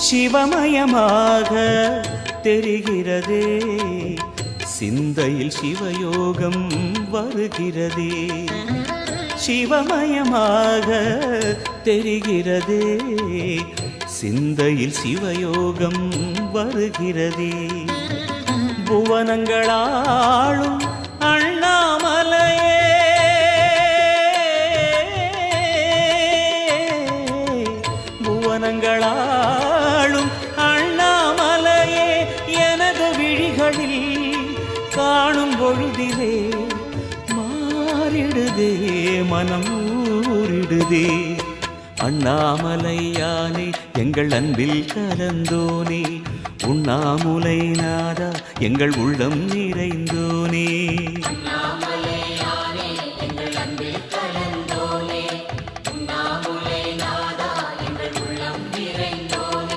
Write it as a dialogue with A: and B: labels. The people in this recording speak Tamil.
A: சிவமயமாக தெரிகிறதே, சிந்தையில் சிவயோகம் வருகிறதே. சிவமயமாக தெரிகிறதே, சிந்தையில் சிவயோகம் வருகிறதே. புவனங்களாளும் அண்ணாமலையே, புவனங்களாளும் அண்ணாமலையே, எனது விழிகளில் காணும் பொழுதிலே மாறிடுதே மனம் ஊரிடுதே. அண்ணாமலையானே எங்கள் அன்பில் கலந்தோனே, உண்ணாமுலை நாதா எங்கள் உள்ளம் நிறைந்தோனே.